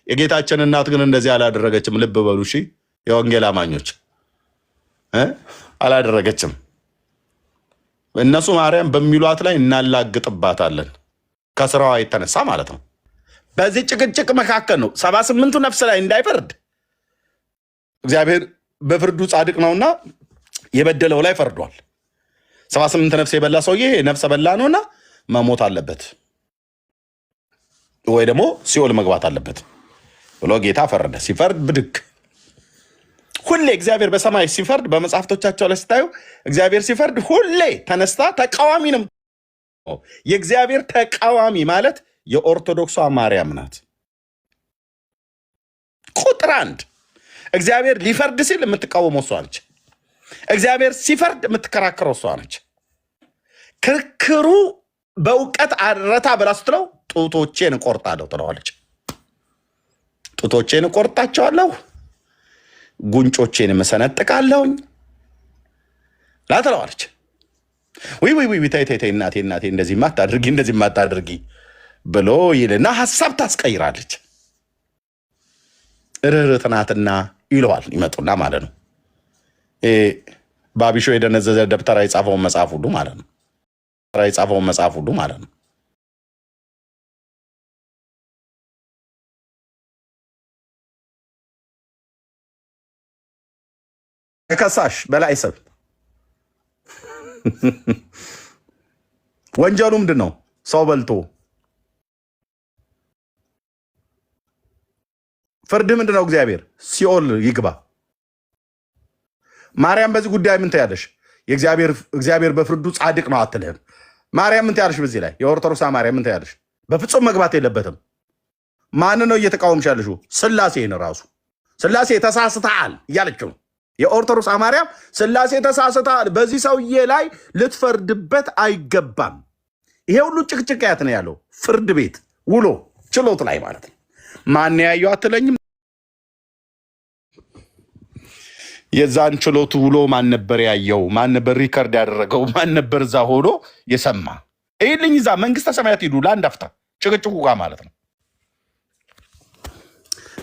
የጌታችን እናት ግን እንደዚህ አላደረገችም። ልብ በሉ እሺ፣ የወንጌል አማኞች አላደረገችም። እነሱ ማርያም በሚሏት ላይ እናላግጥባታለን ከስራዋ የተነሳ ማለት ነው። በዚህ ጭቅጭቅ መካከል ነው 78ቱ ነፍስ ላይ እንዳይፈርድ እግዚአብሔር በፍርዱ ጻድቅ ነውና የበደለው ላይ ፈርዷል። 78 ነፍስ የበላ ሰውዬ ነፍሰ በላ ነውና መሞት አለበት ወይ ደግሞ ሲኦል መግባት አለበት ብሎ ጌታ ፈረደ። ሲፈርድ ብድግ ሁሌ እግዚአብሔር በሰማይ ሲፈርድ በመጽሐፍቶቻቸው ላይ ስታዩ እግዚአብሔር ሲፈርድ ሁሌ ተነስታ ተቃዋሚ ነው። የእግዚአብሔር ተቃዋሚ ማለት የኦርቶዶክሷ ማርያም ናት። ቁጥር 1 እግዚአብሔር ሊፈርድ ሲል የምትቃወመው እሷ ነች። እግዚአብሔር ሲፈርድ የምትከራከረው እሷ ነች። ክርክሩ በእውቀት አረታ ብላ ስትለው ጡቶቼን እቆርጣለሁ ትለዋለች። ጡቶቼን እቆርጣቸዋለሁ፣ ጉንጮቼን መሰነጥቃለሁኝ ትለዋለች። ወይ ተይ እናቴ እንደዚህ ማታድርጊ ብሎ ይልና ሐሳብ ታስቀይራለች። ርህርት ናትና ይለዋል። ይመጡና ማለት ነው ባቢሾ የደነዘዘ ደብተራ የጻፈውን መጽሐፍ ሁሉ ማለት ነው ከሳሽ በላይ ሰብ ወንጀሉ ምንድን ነው? ሰው በልቶ ፍርድ ምንድን ነው? እግዚአብሔር ሲኦል ይግባ። ማርያም በዚህ ጉዳይ ምን ትያለሽ? እግዚአብሔር በፍርዱ ጻድቅ ነው አትልህም። ማርያም ምን ትያለሽ? በዚህ ላይ የኦርቶዶክስ ማርያም ምን ትያለሽ? በፍጹም መግባት የለበትም። ማን ነው እየተቃወምሽ ያለሽው? ስላሴን ራሱ ስላሴ ተሳስተሃል እያለችው ነው። የኦርቶዶክስ ማርያም ስላሴ ተሳስተሃል፣ በዚህ ሰውዬ ላይ ልትፈርድበት አይገባም። ይሄ ሁሉ ጭቅጭቅ ያት ነው ያለው ፍርድ ቤት ውሎ ችሎት ላይ ማለት ነው። ማን ያየው አትለኝም? የዛን ችሎቱ ውሎ ማን ነበር ያየው? ማን ነበር ሪከርድ ያደረገው? ማን ነበር እዛ ሆኖ የሰማ? ይሄልኝ እዛ መንግስተ ሰማያት ሂዱ ለአንድ አፍታ ጭቅጭቁ ጋር ማለት ነው።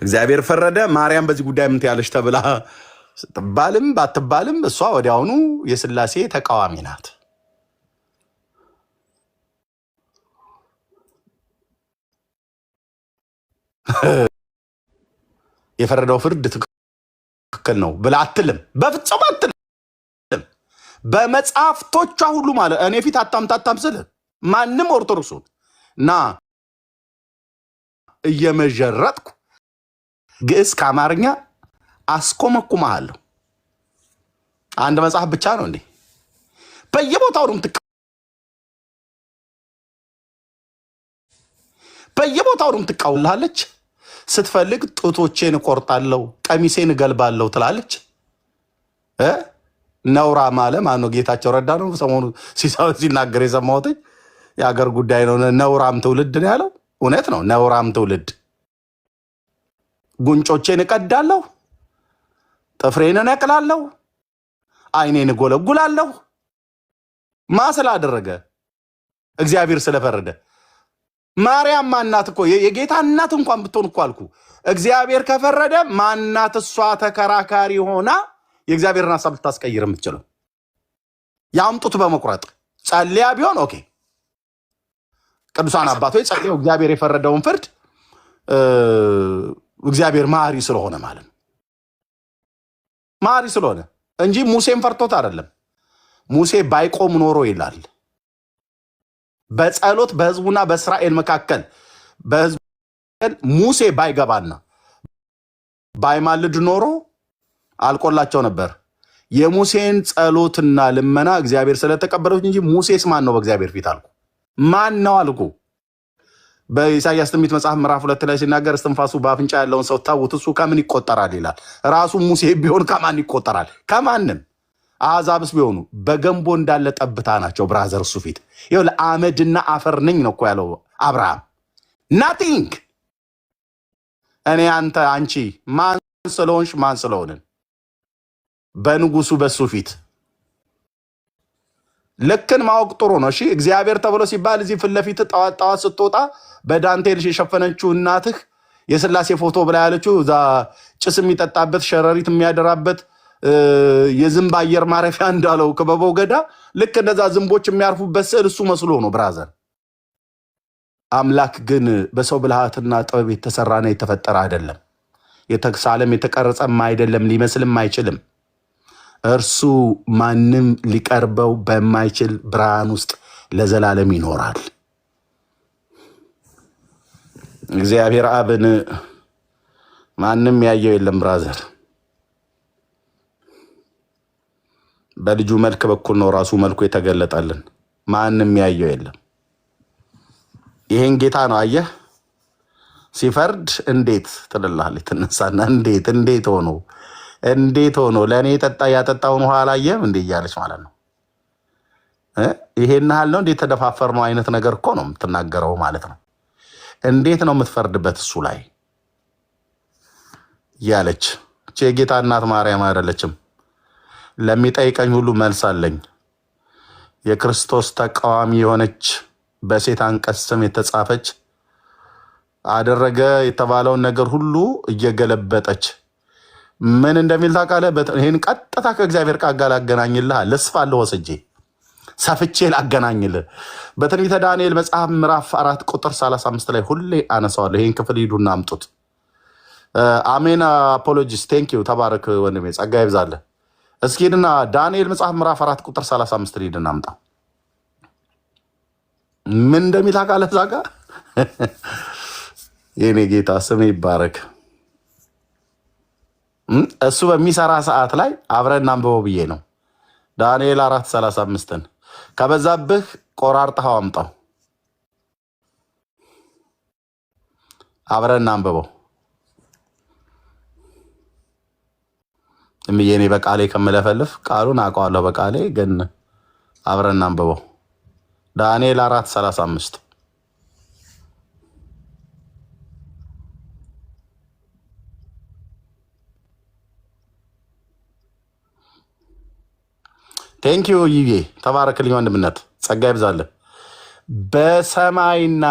እግዚአብሔር ፈረደ። ማርያም በዚህ ጉዳይ ምን ትያለሽ ተብላ ስትባልም ባትባልም እሷ ወዲያውኑ የስላሴ ተቃዋሚ ናት። የፈረደው ፍርድ ትክክል ነው ብላ አትልም፣ በፍጹም አትልም። በመጽሐፍቶቿ ሁሉ ማለት እኔ ፊት አታምታታም ስል ማንም ኦርቶዶክሱን እና እየመጀረጥኩ ግዕዝ ከአማርኛ አስኮመኩማለሁ። አንድ መጽሐፍ ብቻ ነው እንዴ? በየቦታው ነው ትቃወምላለች። ስትፈልግ ጡቶቼን እቆርጣለሁ፣ ቀሚሴን እገልባለሁ ትላለች። ነውራ ማለ ማነው? ጌታቸው ረዳ ነው ሰሞኑ ሲናገር የሰማሁት። የሀገር ጉዳይ ነው። ነውራም ትውልድ ነው ያለው። እውነት ነው። ነውራም ትውልድ። ጉንጮቼን እቀዳለሁ፣ ጥፍሬን እነቅላለሁ፣ አይኔን እጎለጉላለሁ። ማ ስላደረገ? እግዚአብሔር ስለፈረደ። ማርያም ማናት እኮ የጌታ እናት እንኳን ብትሆን እኮ አልኩ። እግዚአብሔር ከፈረደ ማናት እሷ ተከራካሪ ሆና የእግዚአብሔርን ሐሳብ ልታስቀይር የምትችለው? ያምጡት በመቁረጥ ጸልያ ቢሆን ኦኬ። ቅዱሳን አባቶች ጸልየው እግዚአብሔር የፈረደውን ፍርድ እግዚአብሔር ማሪ ስለሆነ ማለት ነው። ማሪ ስለሆነ እንጂ ሙሴን ፈርቶት አይደለም። ሙሴ ባይቆም ኖሮ ይላል በጸሎት በህዝቡና በእስራኤል መካከል በህዝቡ ሙሴ ባይገባና ባይማልድ ኖሮ አልቆላቸው ነበር። የሙሴን ጸሎትና ልመና እግዚአብሔር ስለተቀበለው እንጂ ሙሴስ ማን ነው በእግዚአብሔር ፊት አልኩ? ማን ነው አልኩ? በኢሳይያስ ትንቢት መጽሐፍ ምዕራፍ 2 ላይ ሲናገር እስትንፋሱ በአፍንጫ ያለውን ሰው ታውት እሱ ከምን ይቆጠራል ይላል። ራሱ ሙሴ ቢሆን ከማን ይቆጠራል? ከማንም። አሕዛብስ ቢሆኑ በገንቦ እንዳለ ጠብታ ናቸው። ብራዘር እሱ ፊት ይኸው ለአመድና አፈር ነኝ ነው እኮ ያለው አብርሃም። ናቲንግ። እኔ አንተ አንቺ ማን ስለሆንሽ ማን ስለሆንን በንጉሱ በሱ ፊት ልክን ማወቅ ጥሩ ነው። እሺ እግዚአብሔር ተብሎ ሲባል እዚህ ፊት ለፊት ጠዋት ስትወጣ በዳንቴልሽ የሸፈነችው እናትህ የስላሴ ፎቶ ብላ ያለችው እዛ ጭስ የሚጠጣበት ሸረሪት የሚያደራበት የዝንብ አየር ማረፊያ እንዳለው ክበበው ገዳ ልክ እንደዛ ዝንቦች የሚያርፉበት ስዕል እሱ መስሎ ነው ብራዘር። አምላክ ግን በሰው ብልሃትና ጥበብ የተሰራና የተፈጠረ አይደለም። የተሳለም የተቀረጸም አይደለም፣ ሊመስልም አይችልም። እርሱ ማንም ሊቀርበው በማይችል ብርሃን ውስጥ ለዘላለም ይኖራል። እግዚአብሔር አብን ማንም ያየው የለም ብራዘር። በልጁ መልክ በኩል ነው ራሱ መልኩ የተገለጠልን። ማንም ያየው የለም። ይሄን ጌታ ነው አየህ ሲፈርድ እንዴት ትልልሃለች ትነሳና እንዴት ሆኖ ለእኔ ያጠጣውን ውሃ አላየህም እንዴ እያለች ማለት ነው። ይሄን ያህል ነው እንዴት ተደፋፈር ነው አይነት ነገር እኮ ነው የምትናገረው ማለት ነው። እንዴት ነው የምትፈርድበት እሱ ላይ ያለች የጌታ እናት ማርያም አይደለችም? ለሚጠይቀኝ ሁሉ መልስ አለኝ። የክርስቶስ ተቃዋሚ የሆነች በሴት አንቀጽ ስም የተጻፈች አደረገ የተባለውን ነገር ሁሉ እየገለበጠች ምን እንደሚል ታውቃለህ? ይህን ቀጥታ ከእግዚአብሔር ቃል ጋር ላገናኝልህ ልስፋለሁ፣ ወስጄ ሰፍቼ ላገናኝልህ። በትንቢተ ዳንኤል መጽሐፍ ምዕራፍ 4 ቁጥር 35 ላይ ሁሌ አነሳዋለሁ። ይህን ክፍል ሂዱና አምጡት። አሜን። አፖሎጂስ ቴንክ ዩ ተባረክ ወንድሜ፣ ጸጋ ይብዛልህ። እስኪ ሂድና ዳንኤል መጽሐፍ ምዕራፍ 4 ቁጥር 35 ሂድና አምጣ። ምን እንደሚል ታውቃለህ? እዛ ጋር የኔ ጌታ ስም ይባረክ። እሱ በሚሰራ ሰዓት ላይ አብረን አንብበው ብዬ ነው። ዳንኤል 4:35ን ከበዛብህ ቆራርጠኸው አምጣው። አብረን አንብበው። እኔ በቃሌ ከምለፈልፍ ቃሉን አውቀዋለሁ በቃሌ ግን አብረን አንብበው። ዳንኤል 4:35 ቴንክ ዩ ይዬ ተባረክልኝ ወንድምነት፣ ጸጋ ይብዛልህ። በሰማይና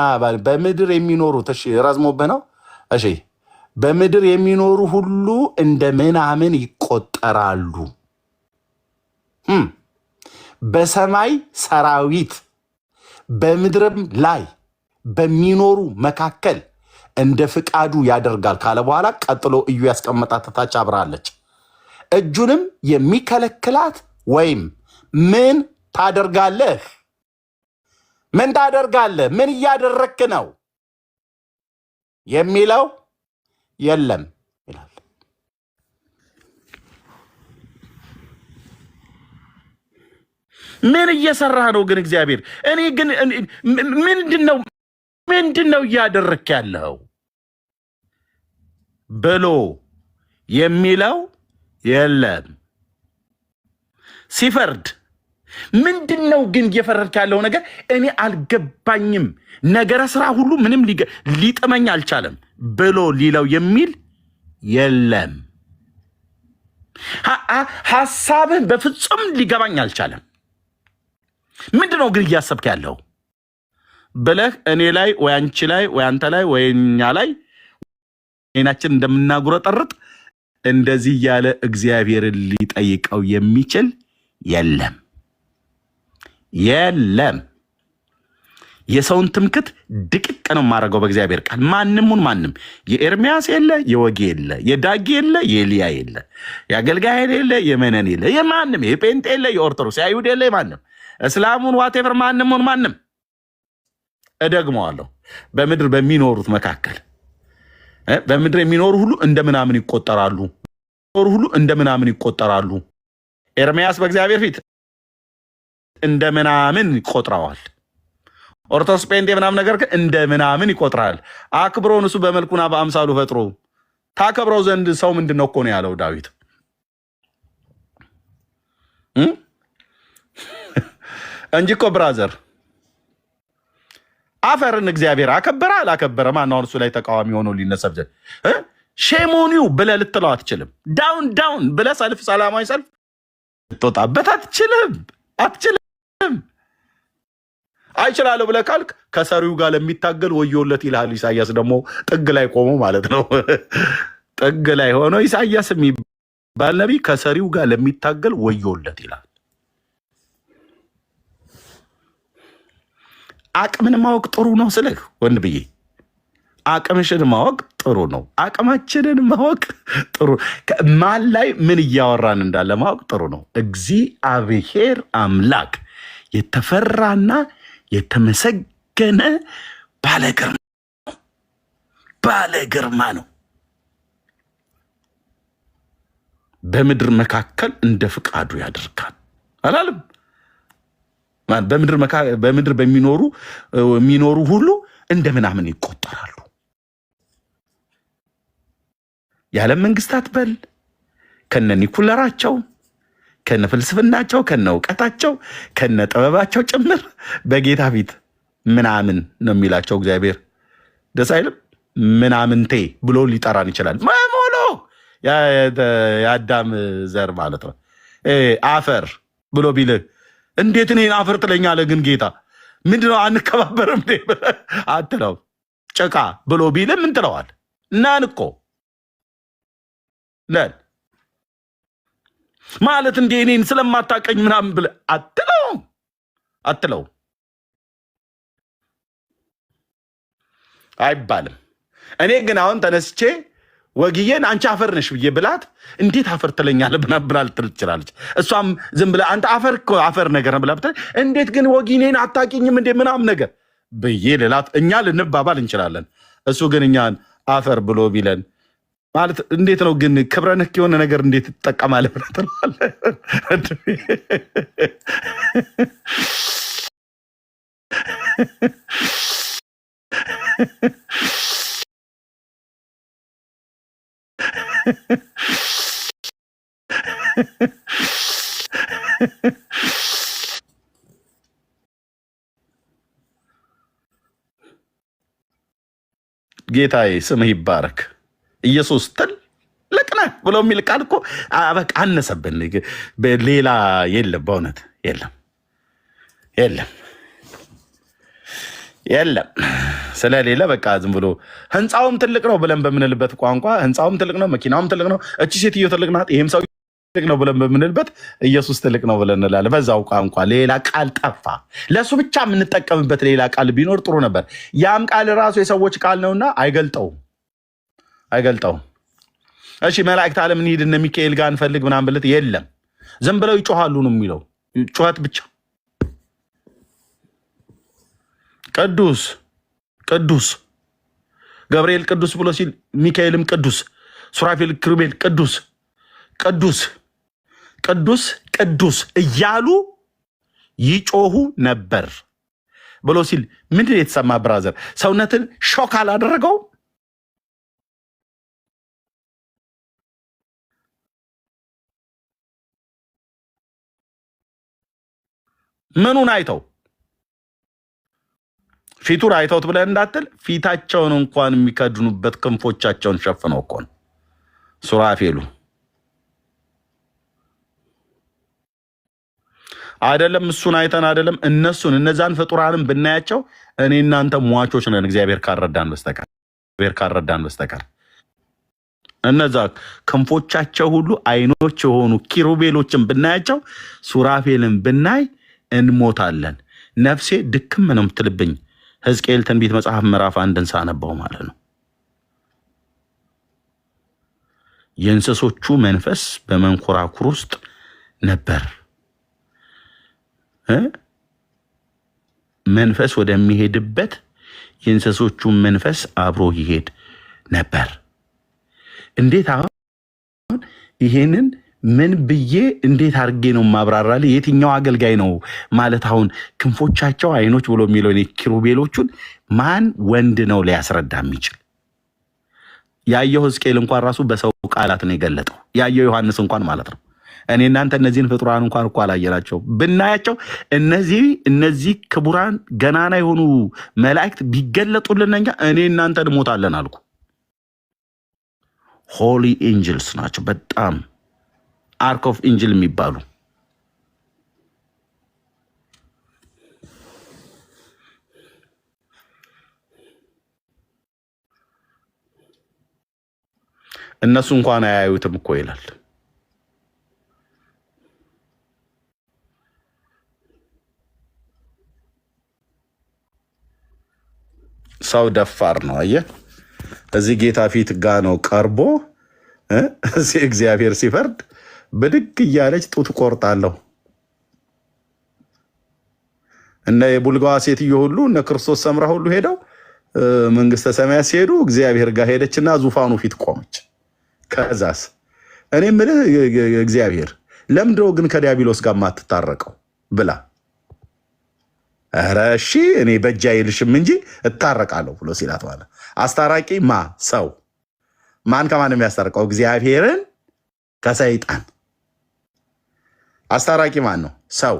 በምድር የሚኖሩት እሺ፣ ረዝሞብህ ነው እሺ። በምድር የሚኖሩ ሁሉ እንደ ምናምን ይቆጠራሉ። በሰማይ ሰራዊት በምድርም ላይ በሚኖሩ መካከል እንደ ፍቃዱ ያደርጋል ካለ በኋላ ቀጥሎ እዩ ያስቀመጣት ታች አብራለች። እጁንም የሚከለክላት ወይም ምን ታደርጋለህ? ምን ታደርጋለህ? ምን እያደረክ ነው የሚለው የለም ይላል። ምን እየሰራህ ነው ግን እግዚአብሔር? እኔ ግን ምንድነው እያደረክ ያለው ብሎ የሚለው የለም። ሲፈርድ ምንድነው ግን እየፈረድክ ያለው ነገር? እኔ አልገባኝም፣ ነገረ ስራ ሁሉ ምንም ሊጥመኝ አልቻለም ብሎ ሊለው የሚል የለም። ሐሳብህ በፍጹም ሊገባኝ አልቻለም። ምንድነው ግን እያሰብክ ያለው ብለህ እኔ ላይ ወይ አንቺ ላይ ወይ አንተ ላይ ወይ እኛ ላይ አይናችን እንደምናጉረጠርጥ እንደዚህ ያለ እግዚአብሔርን ሊጠይቀው የሚችል የለም። የሰውን ትምክት ድቅቅ ነው የማደርገው በእግዚአብሔር ቃል። ማንም የኤርሚያስ የለ፣ የወጌ የለ፣ የዳጌ የለ፣ የኤልያ የለ፣ የአገልጋይ የለ፣ የመነን የለ፣ የማንም የጴንጤ የለ፣ የኦርቶዶክስ የአይሁድ የለ፣ የማንም እስላሙን ዋቴቨር ማንም እደግመዋለሁ። በምድር በሚኖሩት መካከል በምድር የሚኖሩ ሁሉ እንደምናምን ይቆጠራሉ። ኤርሚያስ በእግዚአብሔር ፊት እንደምናምን ይቆጥረዋል። ኦርቶዶክስ ጴንጤ ምናምን ነገር ግን እንደምናምን ይቆጥራል። አክብሮን እሱ በመልኩና በአምሳሉ ፈጥሮ ታከብረው ዘንድ ሰው ምንድነው እኮ ነው ያለው ዳዊት እንጂ እኮ ብራዘር አፈርን እግዚአብሔር አከበረ አላከበረ ማናውን እሱ ላይ ተቃዋሚ ሆኖ ሊነሰብ ሼሞኒው ብለህ ልትለው አትችልም። ዳውን ብለህ ሰልፍ ሰላማዊ ሰልፍ ልትወጣበት አትችልም። አይችላለሁ ብለህ ካልክ ከሰሪው ጋር ለሚታገል ወዮለት ይልሃል። ኢሳያስ ደግሞ ጥግ ላይ ቆሞ ማለት ነው። ጥግ ላይ ሆኖ ኢሳያስ የሚባል ነቢይ ከሰሪው ጋር ለሚታገል ወዮለት ይላል። አቅምን ማወቅ ጥሩ ነው ስልህ ወንድ ብዬ አቅምሽን ማወቅ ጥሩ ነው። አቅማችንን ማወቅ ጥሩ ማን ላይ ምን እያወራን እንዳለ ማወቅ ጥሩ ነው። እግዚአብሔር አምላክ የተፈራና የተመሰገነ ባለግርማ ነው። በምድር መካከል እንደ ፍቃዱ ያደርጋል አላለም? በምድር የሚኖሩ ሁሉ እንደ ምናምን ይቆጠራሉ። የዓለም መንግስታት በል ከነ ኒኩለራቸው ከነ ፍልስፍናቸው ከነ እውቀታቸው ከነ ጥበባቸው ጭምር በጌታ ፊት ምናምን ነው የሚላቸው። እግዚአብሔር ደስ አይልም? ምናምንቴ ብሎ ሊጠራን ይችላል። መሞሎ የአዳም ዘር ማለት ነው። አፈር ብሎ ቢልህ እንዴት እኔን አፈር ትለኛለህ? ግን ጌታ ምንድነው አንከባበርም አትለው። ጭቃ ብሎ ቢልህ ምን ትለዋል? ናን እኮ ነን ማለት እንዴ እኔን ስለማታቀኝ ምናምን ብለህ አትለው አይባልም። እኔ ግን አሁን ተነስቼ ወግዬን አንቺ አፈር ነሽ ብዬ ብላት እንዴት አፈር ትለኛለህ ብላ ልትል ትችላለች። እሷም ዝም ብላ አንተ አፈር እኮ አፈር ነገር ብላ ብትል እንዴት ግን ወጊኔን አታቂኝም እንዴ ምናምን ነገር ብዬ ልላት እኛ ልንባባል እንችላለን። እሱ ግን እኛን አፈር ብሎ ቢለን ማለት እንዴት ነው ግን ክብረ ነክ የሆነ ነገር እንዴት ትጠቀማለህ ብለህ ትላለህ? ጌታዬ ስምህ ይባረክ። ኢየሱስ ትልቅ ነህ ብሎ የሚል ቃል እኮ በቃ አነሰብን። ሌላ የለም፣ በእውነት የለም ስለሌለ በቃ ዝም ብሎ ህንፃውም ትልቅ ነው ብለን በምንልበት ቋንቋ ህንፃውም ትልቅ ነው፣ መኪናውም ትልቅ ነው፣ እቺ ሴትዮ ትልቅ ናት፣ ይሄም ሰው ትልቅ ነው ብለን በምንልበት ኢየሱስ ትልቅ ነው ብለን እንላለን። በዛው ቋንቋ ሌላ ቃል ጠፋ። ለእሱ ብቻ የምንጠቀምበት ሌላ ቃል ቢኖር ጥሩ ነበር። ያም ቃል ራሱ የሰዎች ቃል ነውና አይገልጠውም። እሺ መላእክት ዓለም እንሂድ እነ ሚካኤል ጋር እንፈልግ ምናምን ብለት የለም፣ ዝም ብለው ይጮሃሉ ነው የሚለው። ጩኸት ብቻ። ቅዱስ ገብርኤል ቅዱስ ብሎ ሲል ሚካኤልም ቅዱስ፣ ሱራፌል ክሩቤል ቅዱስ እያሉ ይጮሁ ነበር ብሎ ሲል ምንድን የተሰማ ብራዘር? ሰውነትን ሾክ አላደረገው? ምኑን አይተው? ፊቱን አይተውት ብለን እንዳትል፣ ፊታቸውን እንኳን የሚከድኑበት ክንፎቻቸውን ሸፍነው እኮ ነው ሱራፌሉ። አይደለም እሱን አይተን አይደለም እነዛን ፍጡራንም ብናያቸው እኔ እናንተ ሟቾች ነን እግዚአብሔር ካረዳን በስተቀር እነዛ ክንፎቻቸው ሁሉ አይኖች የሆኑ ኪሩቤሎችን ብናያቸው ሱራፌልን ብናይ እንሞታለን። ነፍሴ ድክም ነው የምትልብኝ። ሕዝቅኤል ትንቢት መጽሐፍ ምዕራፍ 1 ሳነበው ማለት ነው። የእንስሶቹ መንፈስ በመንኮራኩር ውስጥ ነበር። መንፈስ ወደሚሄድበት የእንስሶቹ መንፈስ አብሮ ይሄድ ነበር። እንዴት አሁን ይሄንን ምን ብዬ እንዴት አድርጌ ነው ማብራራልህ? የትኛው አገልጋይ ነው ማለት አሁን ክንፎቻቸው አይኖች ብሎ የሚለው ኪሩቤሎቹን ማን ወንድ ነው ሊያስረዳ የሚችል? ያየው ሕዝቅኤል እንኳን ራሱ በሰው ቃላት ነው የገለጠው። ያየው ዮሐንስ እንኳን ማለት ነው። እኔ እናንተ እነዚህን ፍጡራን እንኳን እኮ አላየናቸው። ብናያቸው እነዚህ ክቡራን ገናና የሆኑ መላእክት ቢገለጡልን እኔ እናንተ እንሞታለን አልኩ። ሆሊ ኤንጅልስ ናቸው። በጣም አርክ ኦፍ ኤንጅል የሚባሉ እነሱ እንኳን አያዩትም እኮ ይላል። ሰው ደፋር ነው። አየህ፣ እዚህ ጌታ ፊት ጋ ነው ቀርቦ እዚህ እግዚአብሔር ሲፈርድ ብድግ እያለች ጡት ቆርጣለሁ። እነ የቡልጋዋ ሴትዮ ሁሉ እነ ክርስቶስ ሰምራ ሁሉ ሄደው መንግስተ ሰማያት ሲሄዱ እግዚአብሔር ጋር ሄደችና ዙፋኑ ፊት ቆመች። ከዛስ እኔ የምልህ እግዚአብሔር ለምንድነው ግን ከዲያብሎስ ጋር ማትታረቀው ብላ ኧረ እሺ እኔ በእጅ አይልሽም እንጂ እታረቃለሁ ብሎ ሲላት ማለት አስታራቂ ሰው ማን ከማን የሚያስታርቀው? እግዚአብሔርን ከሰይጣን። አስታራቂ ማን ነው? ሰው።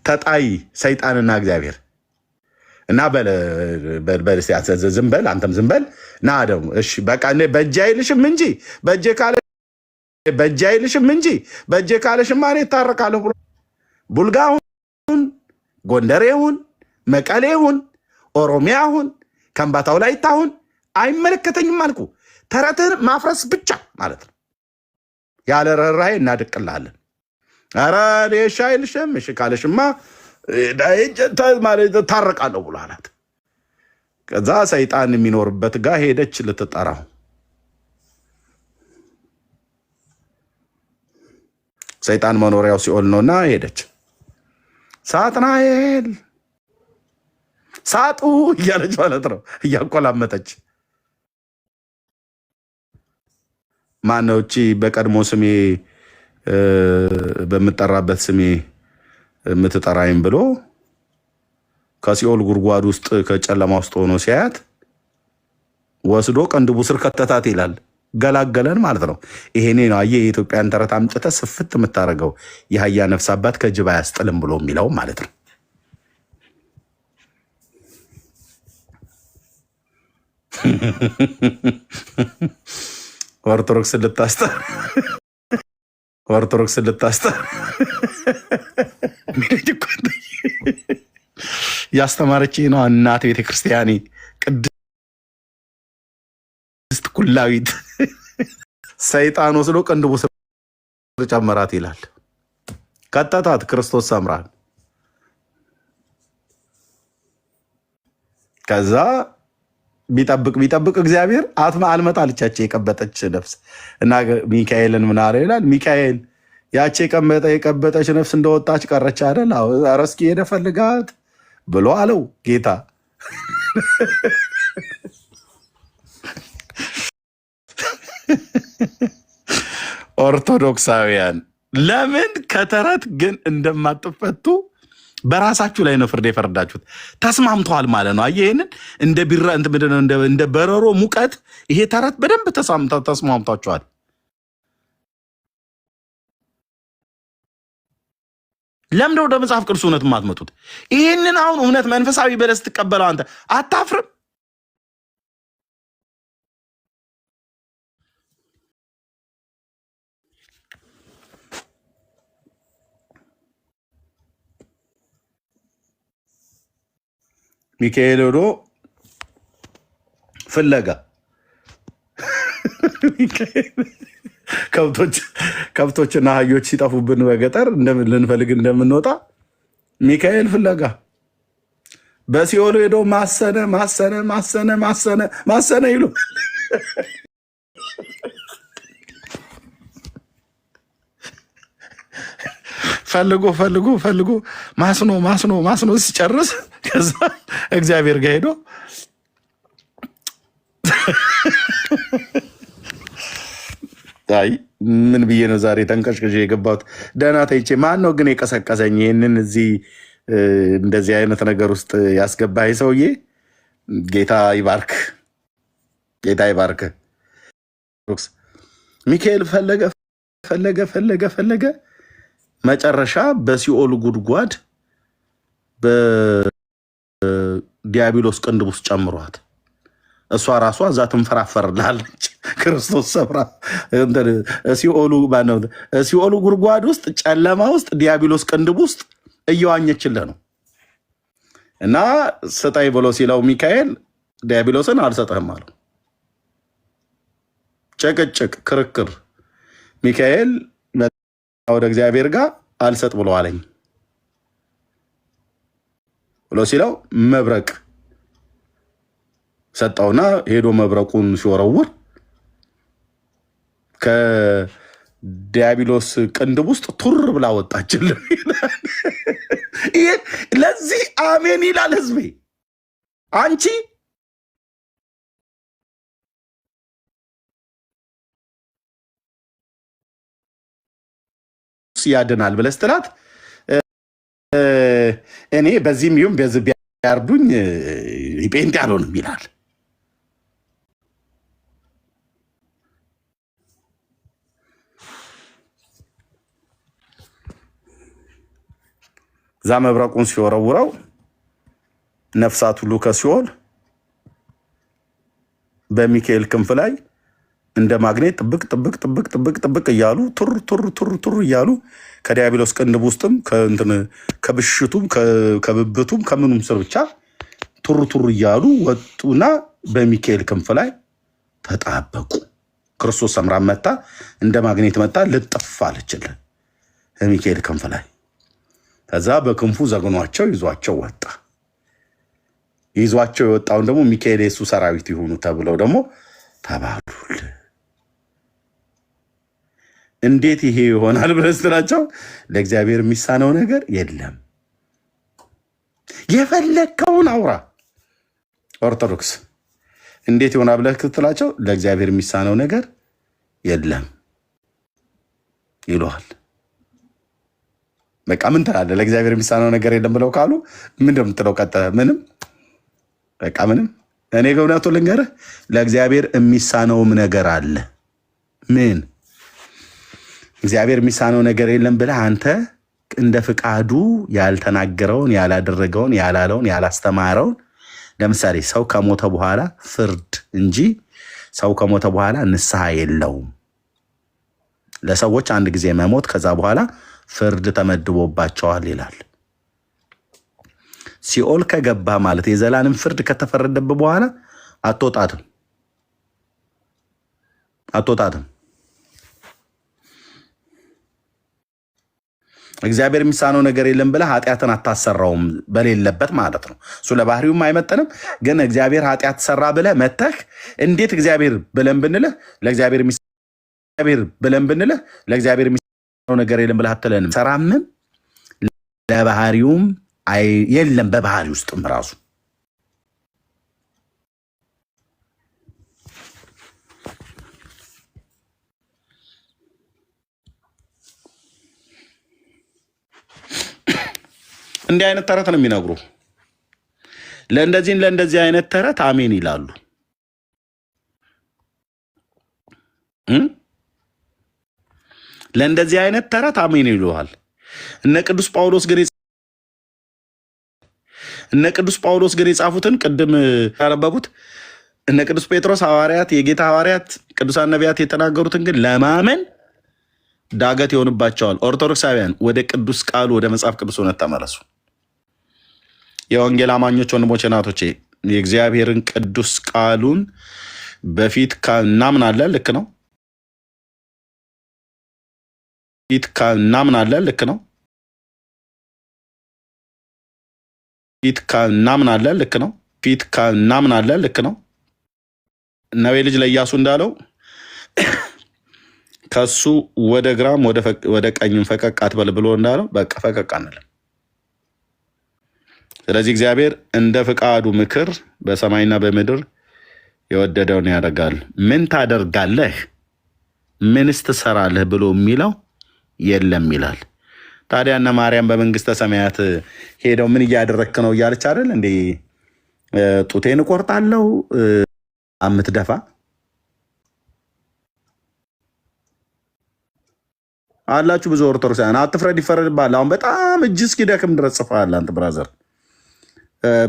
ተጣይ ሰይጣንና እግዚአብሔር እና ዝም በል አንተም ዝም በል ና ደግሞ እሺ በቃ በእጅ አይልሽም እንጂ በእጅ አይልሽም እንጂ በእጅ ካለሽማ እኔ እታረቃለሁ ብሎ ቡልጋሁን፣ ጎንደሬሁን፣ መቀሌሁን፣ ኦሮሚያሁን፣ ከምባታው ላይ ታሁን አይመለከተኝም አልኩ። ተረትህን ማፍረስ ብቻ ማለት ነው። ያለ ርህራሄ እናድቅልሃለን። ኧረ እሺ አይልሽም እሺ ካለሽማ ታረቃለሁ ብሎ አላት። ከዛ ሰይጣን የሚኖርበት ጋር ሄደች ልትጠራው። ሰይጣን መኖሪያው ሲኦል ነውና ሄደች። ሳጥናኤል ሳጡ እያለች ማለት ነው፣ እያቆላመጠች ማነው እቺ በቀድሞ ስሜ በምጠራበት ስሜ የምትጠራይም ብሎ ከሲኦል ጉድጓድ ውስጥ ከጨለማ ውስጥ ሆኖ ሲያያት ወስዶ ቅንድቡ ስር ከተታት ይላል። ገላገለን ማለት ነው። ይሄኔ ነው አየህ የኢትዮጵያን ተረት አምጥተህ ስፍት የምታደርገው የአህያ ነፍስ አባት ከጅብ አያስጥልም ብሎ የሚለው ማለት ነው። ኦርቶዶክስ ልታስጠር ያስተማረች ነው እናት ቤተክርስቲያኔ ቅድስት ኩላዊት። ሰይጣን ወስዶ ቅንድቡ ስር ጨመራት ይላል። ከተታት ክርስቶስ ሰምራን። ከዛ ቢጠብቅ እግዚአብሔር አልመጣልቻቸው የቀበጠች ነፍስ እና ሚካኤልን ምን አለ ይላል። ሚካኤል ያቺ የቀበጠች ነፍስ እንደወጣች ቀረች አይደል? ኧረ እስኪ ሄደህ ፈልጋት ብሎ አለው ጌታ። ኦርቶዶክሳውያን ለምን ከተረት ግን እንደማትፈቱ በራሳችሁ ላይ ነው ፍርድ የፈረዳችሁት። ተስማምተዋል ማለት ነው። አየህ ይሄንን እንደ ቢራ እንደ በረሮ ሙቀት ይሄ ተረት በደንብ ተስማምታችኋል። ለምንድነው ወደ መጽሐፍ ቅዱስ እውነት የማትመጡት? ይህንን አሁን እውነት መንፈሳዊ በለስ ትቀበለው አንተ አታፍርም? ሚካኤል ሄዶ ፍለጋ ከብቶችና አህዮች ሲጠፉብን በገጠር ልንፈልግ እንደምንወጣ ሚካኤል ፍለጋ በሲኦል ሄዶ ማሰነ ይሉ ፈልጎ ማስኖ ሲጨርስ ከዛ እግዚአብሔር ጋር ሄዶ አይ ምን ብዬ ነው ዛሬ ተንቀሽቅሽ የገባሁት? ደህና ተይቼ። ማን ነው ግን የቀሰቀሰኝ ይህንን እዚህ እንደዚህ አይነት ነገር ውስጥ ያስገባህ ሰውዬ? ጌታ ይባርክ። ሚካኤል ፈለገ መጨረሻ በሲኦል ጉድጓድ በዲያብሎስ ቅንድብ ውስጥ ጨምሯት እሷ ራሷ እዛ ትንፈራፈርላለች። ክርስቶስ ሰብራ ሲኦሉ ጉድጓድ ውስጥ ጨለማ ውስጥ ዲያብሎስ ቅንድብ ውስጥ እየዋኘችልህ ነው። እና ስጠይ ብሎ ሲለው ሚካኤል ዲያብሎስን አልሰጠህም አለው። ጭቅጭቅ፣ ክርክር ሚካኤል ወደ እግዚአብሔር ጋር አልሰጥ ብሎ አለኝ ብሎ ሲለው መብረቅ ሰጣውና ሄዶ መብረቁን ሲወረውር ከዲያብሎስ ቅንድብ ውስጥ ቱር ብላ ወጣችልን። ለዚህ አሜን ይላል ህዝቤ። አንቺ ያድናል ብለህ ስትላት እኔ በዚህም ይሁን በዚህ ቢያርዱኝ ጴንጤ አልሆንም ይላል። እዛ መብረቁን ሲወረውረው ነፍሳት ሁሉ ከሲኦል በሚካኤል ክንፍ ላይ እንደ ማግኔት ጥብቅ ጥብቅ ጥብቅ ጥብቅ ጥብቅ እያሉ ቱር ቱር ቱር ቱር እያሉ ከዲያብሎስ ቅንድብ ውስጥም ከብሽቱም ከብብቱም ከምኑም ስር ብቻ ቱር ቱር እያሉ ወጡና በሚካኤል ክንፍ ላይ ተጣበቁ። ክርስቶስ ሰምራ መታ እንደ ማግኔት መታ ልጥፍ አለችልን በሚካኤል ክንፍ ላይ። ከዛ በክንፉ ዘግኗቸው ይዟቸው ወጣ። ይዟቸው የወጣውን ደግሞ ሚካኤል የሱ ሰራዊት ይሁኑ ተብለው ደግሞ ተባሉል። እንዴት ይሄ ይሆናል ብለህ ስትላቸው ለእግዚአብሔር የሚሳነው ነገር የለም። የፈለከውን አውራ። ኦርቶዶክስ እንዴት ይሆናል ብለህ ስትላቸው ለእግዚአብሔር የሚሳነው ነገር የለም ይሏል። በቃ ምን ትላለህ? ለእግዚአብሔር የሚሳነው ነገር የለም ብለው ካሉ ምን እንደምትለው ቀጥታ ምንም በቃ ምንም። እኔ ገውናቱ ልንገርህ፣ ለእግዚአብሔር የሚሳነውም ነገር አለ። ምን እግዚአብሔር የሚሳነው ነገር የለም ብለህ አንተ እንደ ፍቃዱ ያልተናገረውን ያላደረገውን ያላለውን ያላስተማረውን፣ ለምሳሌ ሰው ከሞተ በኋላ ፍርድ እንጂ ሰው ከሞተ በኋላ ንስሐ የለውም። ለሰዎች አንድ ጊዜ መሞት ከዛ በኋላ ፍርድ ተመድቦባቸዋል ይላል። ሲኦል ከገባ ማለት የዘላለም ፍርድ ከተፈረደበት በኋላ አትወጣትም። እግዚአብሔር የሚሳነው ነገር የለም ብለህ ኃጢአትን አታሰራውም በሌለበት ማለት ነው። እሱ ለባህሪውም አይመጥንም። ግን እግዚአብሔር ኃጢአት ሰራ ብለህ መተህ እንዴት እግዚአብሔር ብለን ብንልህ ለእግዚአብሔር የሚሳነው ነገር የለም ብለህ አትለንም። ሰራምም ለባህሪውም የለም በባህሪ ውስጥም ራሱ እንዲህ አይነት ተረት ነው የሚነግሩ። ለእንደዚህ አይነት ተረት አሜን ይላሉ። ለእንደዚህ አይነት ተረት አሜን ይሉሃል። እነ ቅዱስ ጳውሎስ ግን የጻፉትን ቅድም ያነበቡት እነ ቅዱስ ጴጥሮስ ሐዋርያት፣ የጌታ ሐዋርያት፣ ቅዱሳን ነቢያት የተናገሩትን ግን ለማመን ዳገት ይሆንባቸዋል። ኦርቶዶክሳውያን ወደ ቅዱስ ቃሉ ወደ መጽሐፍ ቅዱስ እውነት ተመለሱ። የወንጌል አማኞች ወንድሞቼ እናቶቼ፣ የእግዚአብሔርን ቅዱስ ቃሉን በፊት እናምናለን። ልክ ነው። እናምናለን። ልክ ነው። እናምናለን። ልክ ነው። እናምናለን። ልክ ነው። ነዌ ልጅ ለኢያሱ እንዳለው ከሱ ወደ ግራም ወደ ቀኝም ፈቀቅ አትበል ብሎ እንዳለው በቃ ፈቀቅ አንልም። ስለዚህ እግዚአብሔር እንደ ፍቃዱ ምክር በሰማይና በምድር የወደደውን ያደርጋል። ምን ታደርጋለህ፣ ምንስ ትሰራለህ ብሎ የሚለው የለም ይላል። ታዲያ እነ ማርያም በመንግስተ ሰማያት ሄደው ምን እያደረክ ነው እያለች አይደል እንዴ? ጡቴን እቆርጣለሁ አምትደፋ አላችሁ ብዙ ኦርቶዶክሳውያን። አትፍረድ ይፈረድብሃል። አሁን በጣም እጅ እስኪደክም ድረስ ጽፈሃል አንተ ብራዘር።